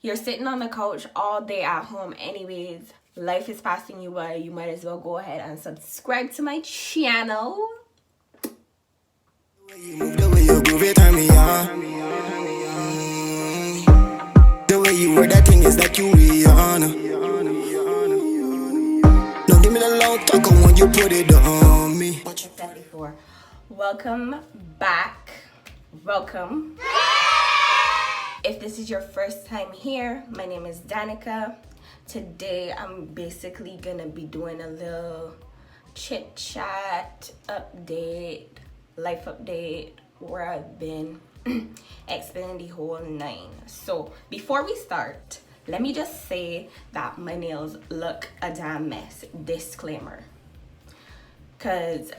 You're sitting on the couch all day at home anyways. Life is passing you by. You might as well go ahead and subscribe to my channel. The way you groove it turn me on. The way you wear that thing is like you Rihanna. Don't give me the long talk when you put it on me. Like I said before, welcome back. Welcome. If this is your first time here, my name is Danica. Today I'm basically gonna be doing a little chit chat update, life update, where I've been explaining the whole nine. So before we start, let me just say that my nails look a damn mess. Disclaimer. Cause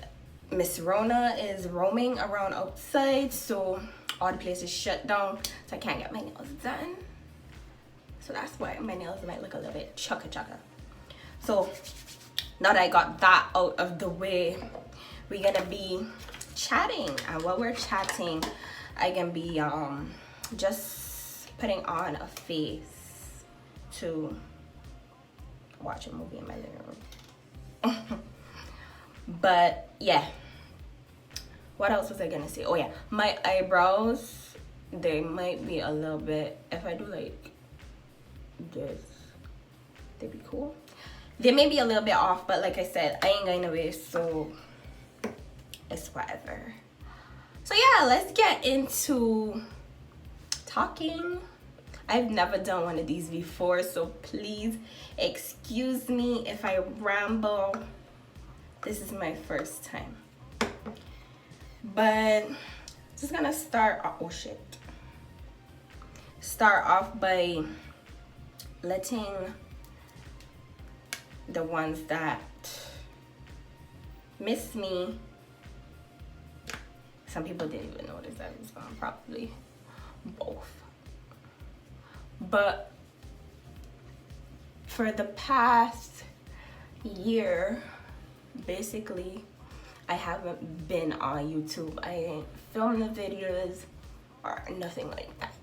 Miss Rona is roaming around outside, so all the places shut down, so I can't get my nails done. So that's why my nails might look a little bit chugga. So now that I got that out of the way, we're gonna be chatting. And while we're chatting, I can be just putting on a face to watch a movie in my living room. But yeah, what else was I gonna say? Oh yeah, my eyebrows, they might be a little bit, if I do like this, they'd be cool. They may be a little bit off, but like I said, I ain't going away, so it's whatever. So yeah, let's get into talking. I've never done one of these before, so please excuse me if I ramble. This is my first time. But just gonna start start off by letting the ones that miss me, some people didn't even notice that it was gone, probably both, but for the past year basically I haven't been on YouTube. I ain't filmed the videos or nothing like that.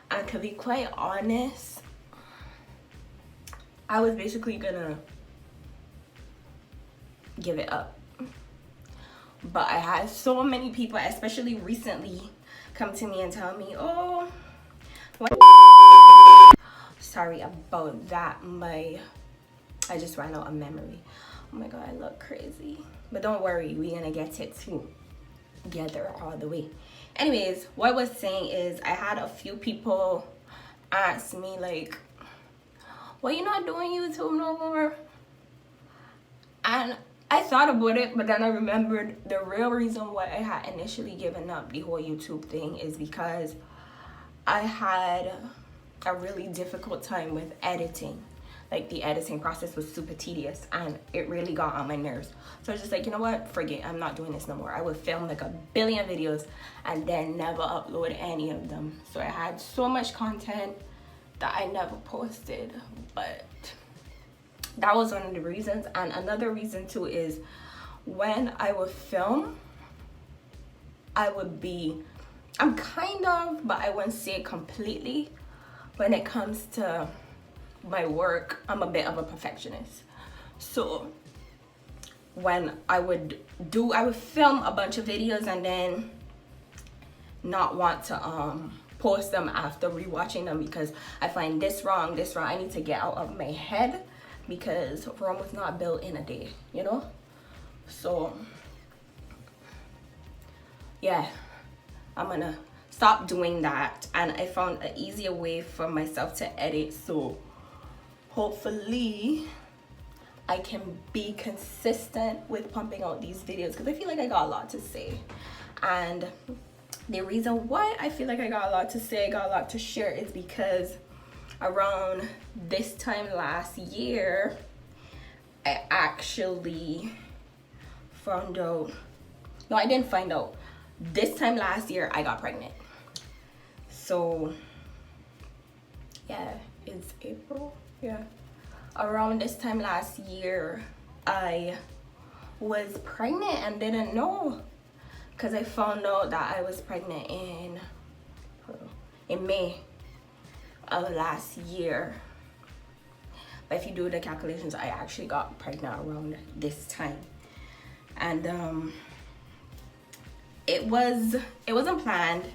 And to be quite honest, I was basically gonna give it up. But I had so many people, especially recently, come to me and tell me, oh, what? Sorry about that. I just ran out of memory. Oh my god, I look crazy. But don't worry, we're gonna get it together all the way. Anyways, what I was saying is I had a few people ask me like, well, you're not doing YouTube no more? And I thought about it, but then I remembered the real reason why I had initially given up the whole YouTube thing is because I had a really difficult time with editing. Like, the editing process was super tedious and it really got on my nerves. So I was just like, you know what, forget, I'm not doing this no more. I would film like a billion videos and then never upload any of them. So I had so much content that I never posted, but that was one of the reasons. And another reason too is when I would film, I'm kind of, but I wouldn't say it completely. When it comes to my work, I'm a bit of a perfectionist. So when I would film a bunch of videos and then not want to post them after rewatching them because I find this wrong, I need to get out of my head because Rome was not built in a day, you know? So yeah, I'm gonna stop doing that, and I found an easier way for myself to edit, so hopefully I can be consistent with pumping out these videos because I feel like I got a lot to say. And the reason why I feel like I got a lot to say, I got a lot to share, is because around this time last year, I actually found out, no, I didn't find out. This time last year, I got pregnant. So yeah, it's April. Yeah, around this time last year, I was pregnant and didn't know, because I found out that I was pregnant in May. of last year. But if you do the calculations, I actually got pregnant around this time. And it wasn't planned.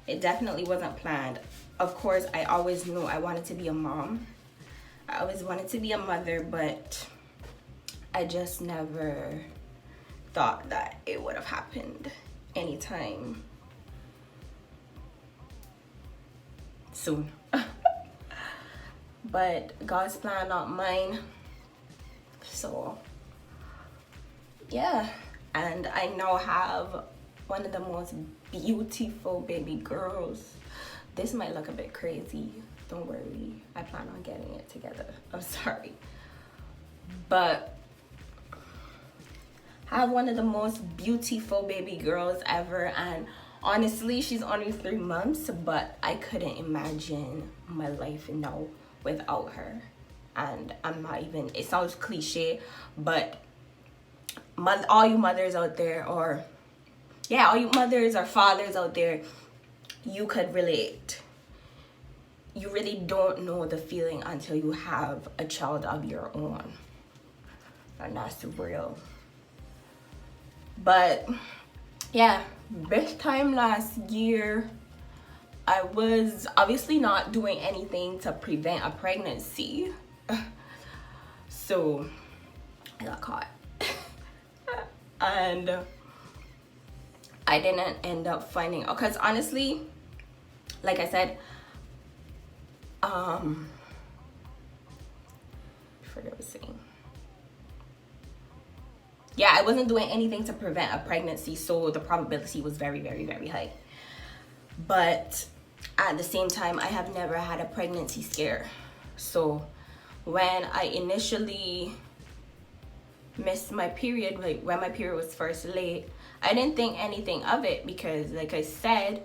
It definitely wasn't planned. Of course, I always knew I wanted to be a mom. I always wanted to be a mother, but I just never thought that it would have happened anytime soon. But God's plan, not mine. So yeah, and I now have one of the most beautiful baby girls. This might look a bit crazy, don't worry, I plan on getting it together. I'm sorry, but I have one of the most beautiful baby girls ever. And honestly, she's only 3 months, but I couldn't imagine my life now without her. And I'm not even, it sounds cliche, but all you mothers out there, or yeah, all you mothers or fathers out there, you could relate. You really don't know the feeling until you have a child of your own, and that's real. But yeah, this time last year, I was obviously not doing anything to prevent a pregnancy. So I got caught. And I didn't end up finding out, because honestly, like I said, I forget what I was saying. Yeah, I wasn't doing anything to prevent a pregnancy, so the probability was very, very, very high. But at the same time, I have never had a pregnancy scare. So when I initially missed my period, like when my period was first late, I didn't think anything of it because, like I said,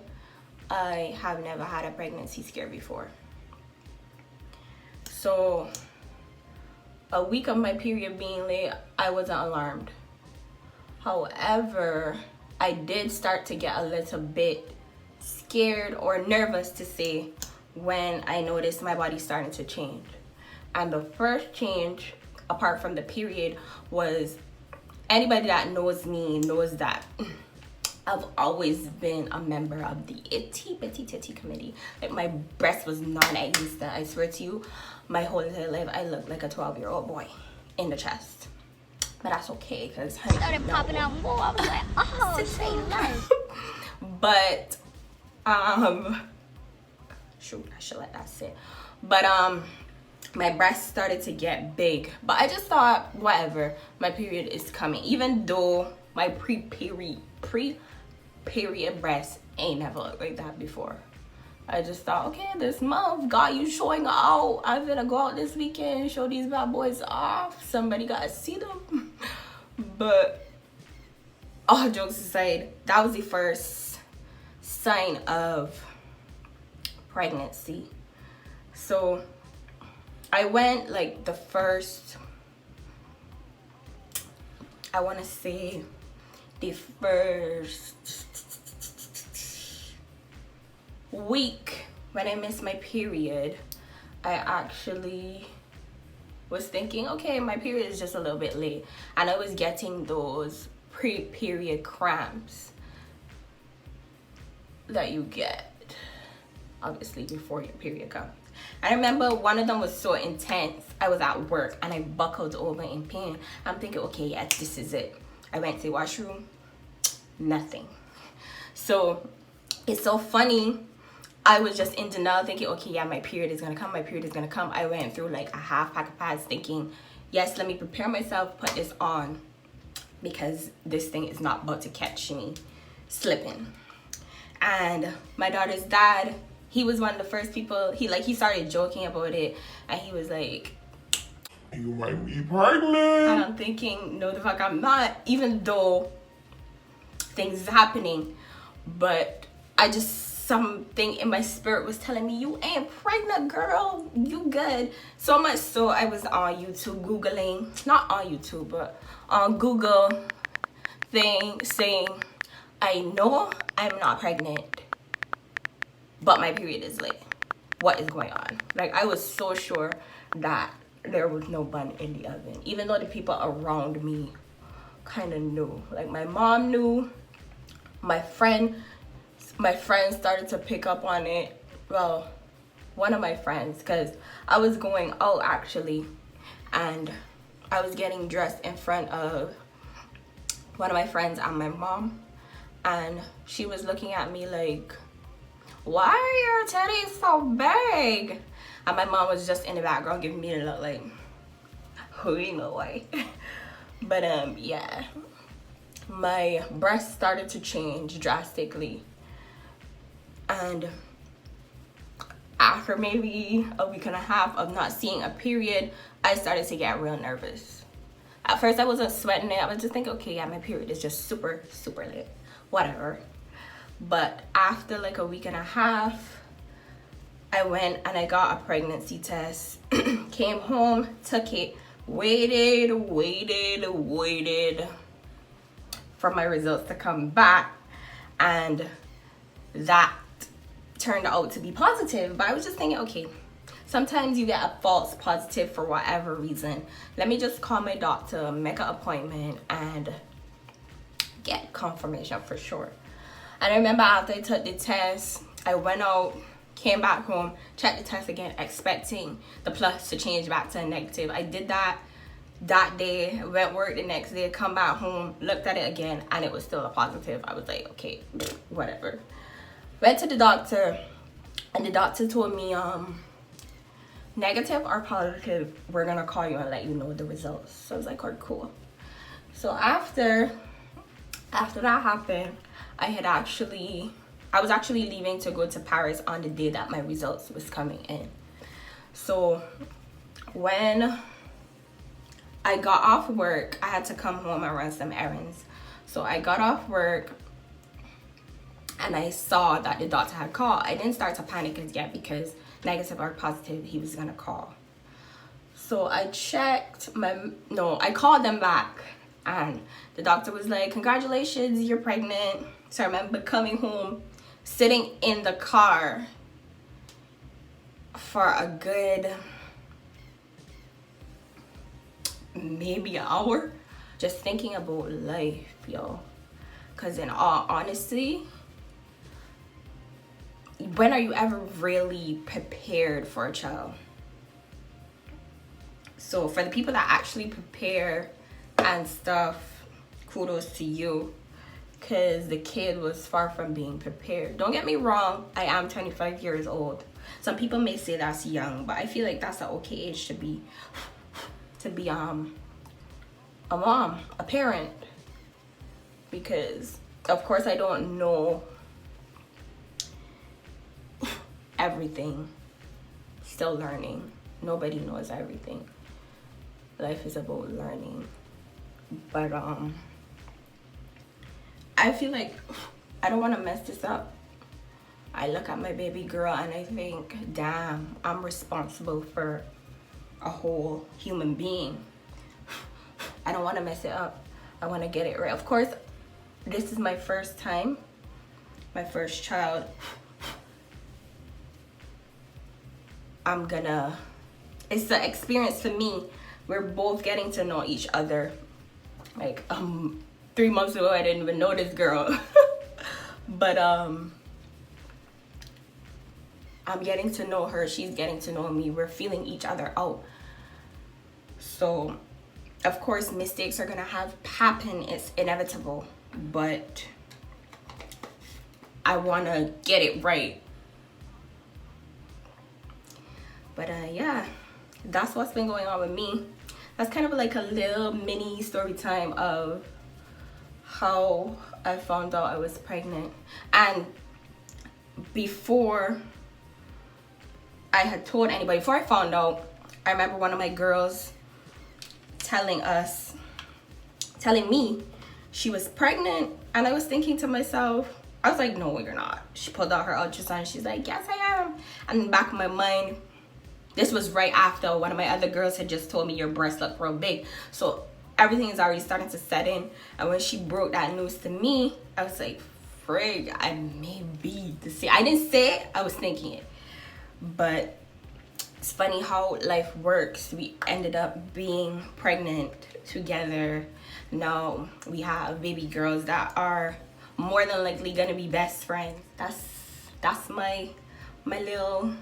I have never had a pregnancy scare before. So a week of my period being late, I wasn't alarmed. However, I did start to get a little bit scared or nervous, to say, when I noticed my body starting to change. And the first change, apart from the period, was, anybody that knows me knows that I've always been a member of the itty bitty titty committee. Like, my breast was non-existent. I swear to you, my whole entire life I looked like a 12-year-old boy in the chest. But that's okay, because honey, started popping out more. I was like, oh, say less. But shoot, I should let that sit. But my breasts started to get big, but I just thought, whatever, my period is coming, even though my pre-period breasts ain't never looked like that before. I just thought, okay, this month, God, you showing out. I'm gonna go out this weekend and show these bad boys off. Somebody gotta see them. But all jokes aside, that was the first sign of pregnancy. So I went like the first, I want to say the first week when I missed my period, I actually was thinking, okay, my period is just a little bit late. And I was getting those pre-period cramps that you get, obviously, before your period comes. I remember one of them was so intense. I was at work and I buckled over in pain. I'm thinking, okay, yes, this is it. I went to the washroom, nothing. So it's so funny. I was just in denial, thinking, okay, yeah, my period is gonna come, my period is gonna come. I went through like a half pack of pads thinking, yes, let me prepare myself, put this on, because this thing is not about to catch me slipping. And my daughter's dad, he was one of the first people, he started joking about it, and he was like, you might be pregnant. and I'm thinking, no the fuck I'm not, even though things is happening. But something in my spirit was telling me, you ain't pregnant, girl, you good. So much so I was on YouTube Googling, not on YouTube, but on Google thing saying, I know I'm not pregnant, but my period is late. what is going on. Like, I was so sure that there was no bun in the oven, even though the people around me kind of knew. Like, my mom knew, my friend started to pick up on it. Well, one of my friends, because I was going out actually, and I was getting dressed in front of one of my friends and my mom, and she was looking at me like, why are your titties so big? And my mom was just in the background giving me a look like, who you know why? But yeah, my breasts started to change drastically, and after maybe a week and a half of not seeing a period, I started to get real nervous. At first I wasn't sweating it. I was just thinking, okay, yeah, my period is just super lit, whatever. But after like a week and a half, I went and I got a pregnancy test. Came home, took it, waited for my results to come back, and that turned out to be positive. But I was just thinking, okay, sometimes you get a false positive for whatever reason. Let me just call my doctor, make an appointment, and get confirmation for sure. And I remember after I took the test, I went out, came back home, checked the test again, expecting the plus to change back to a negative. I did that day, went work the next day, come back home, looked at it again, and it was still a positive. I was like, okay, whatever. Went to the doctor, and the doctor told me, negative or positive, we're gonna call you and let you know the results. So I was like, oh, cool. So after that happened, I was actually leaving to go to Paris on the day that my results was coming in. So when I got off work, I had to come home and run some errands. So I got off work and I saw that the doctor had called. I didn't start to panic as yet because negative or positive, he was gonna call. So I I called them back, and the doctor was like, congratulations, you're pregnant. So I remember coming home, sitting in the car for a good maybe an hour, just thinking about life, yo. Because in all honesty, when are you ever really prepared for a child? So for the people that actually prepare and stuff, kudos to you, because the kid was far from being prepared. Don't get me wrong, I am 25 years old. Some people may say that's young, but I feel like that's an okay age to be a mom, a parent. Because of course I don't know everything. Still learning. Nobody knows everything. Life is about learning. But I feel like I don't want to mess this up. I look at my baby girl and I think, damn, I'm responsible for a whole human being. I don't want to mess it up. I want to get it right. Of course, this is my first time, my first child. It's the experience for me. We're both getting to know each other. Like 3 months ago, I didn't even know this girl. But I'm getting to know her. She's getting to know me. We're feeling each other out. So, of course, mistakes are gonna happen. It's inevitable. But I wanna get it right. But yeah, that's what's been going on with me. That's kind of like a little mini story time of how I found out I was pregnant. And before I had told anybody, before I found out, I remember one of my girls telling me she was pregnant, and I was thinking to myself, I was like, no, you're not. She pulled out her ultrasound, she's like, yes, I am. And in the back of my mind, this was right after one of my other girls had just told me your breasts look real big. So everything is already starting to set in. And when she broke that news to me, I was like, frig, I may be the same. I didn't say it, I was thinking it. but it's funny how life works. We ended up being pregnant together. Now we have baby girls that are more than likely gonna be best friends. That's my little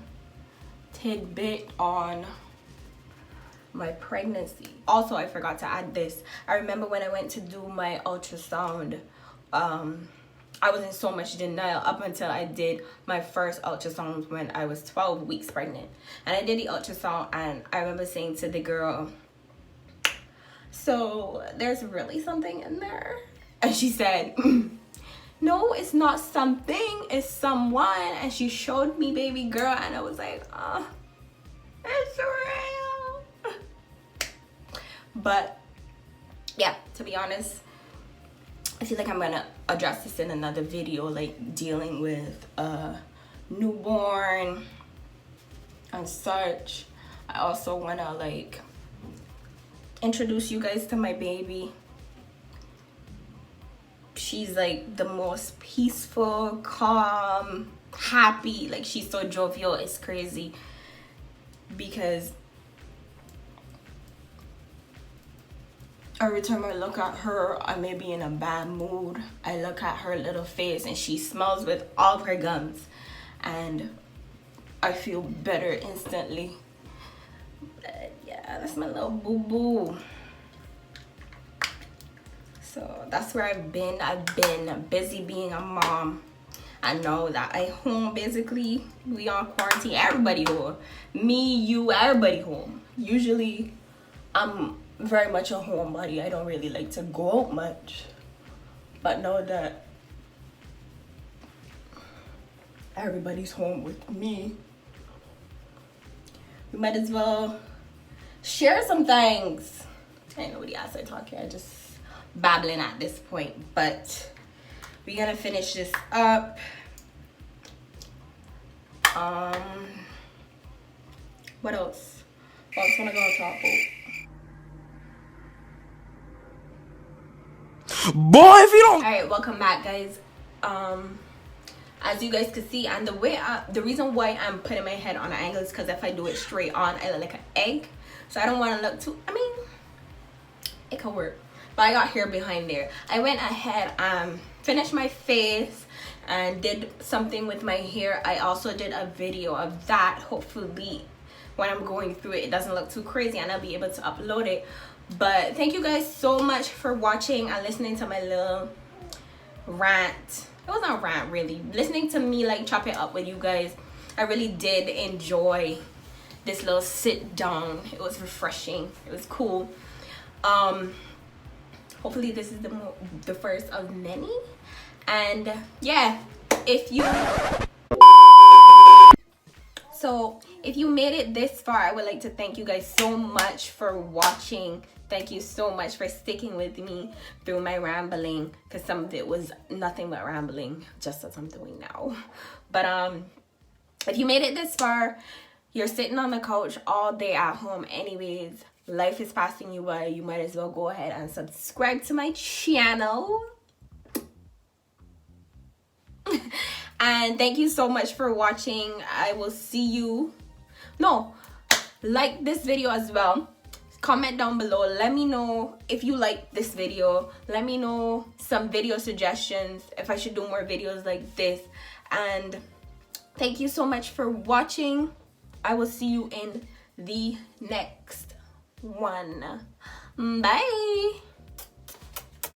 tidbit on my pregnancy. Also, I forgot to add this. I remember when I went to do my ultrasound, I was in so much denial up until I did my first ultrasound when I was 12 weeks pregnant. And I did the ultrasound, and I remember saying to the girl, so there's really something in there? And she said, no, it's not something, it's someone. And she showed me baby girl, and I was like, oh, it's real. But yeah, to be honest, I feel like I'm gonna address this in another video, like dealing with a newborn and such. I also wanna like introduce you guys to my baby. She's like the most peaceful, calm, happy, like she's so jovial, it's crazy. Because every time I look at her, I may be in a bad mood. I look at her little face and she smells with all of her gums, and I feel better instantly. But yeah, that's my little boo-boo. So that's where I've been. I've been busy being a mom. I know that I home basically. We on quarantine. Everybody home. Me, you, everybody home. Usually, I'm very much a homebody. I don't really like to go out much. But know that everybody's home with me. We might as well share some things. Ain't nobody else I talk here. I just babbling at this point. But we're gonna finish this up. What else? What else wanna go on top of? Boy, if you don't. All right, welcome back, guys. As you guys can see, and the reason why I'm putting my head on an angle is because if I do it straight on, I look like an egg. So I don't want to look too, I mean, it could work. But I got hair behind there. I went ahead and finished my face and did something with my hair. I also did a video of that. Hopefully when I'm going through it, it doesn't look too crazy and I'll be able to upload it. But thank you guys so much for watching and listening to my little rant. It was not a rant really. Listening to me like chop it up with you guys. I really did enjoy this little sit down. It was refreshing. It was cool. Hopefully this is the first of many. And yeah, if you made it this far, I would like to thank you guys so much for watching. Thank you so much for sticking with me through my rambling, because some of it was nothing but rambling, just as I'm doing now. But if you made it this far, you're sitting on the couch all day at home anyways, life is passing you by, you might as well go ahead and subscribe to my channel. And thank you so much for watching. I will see you. No, like this video as well. Comment down below. Let me know if you like this video. Let me know some video suggestions if I should do more videos like this. And thank you so much for watching. I will see you in the next one. Bye.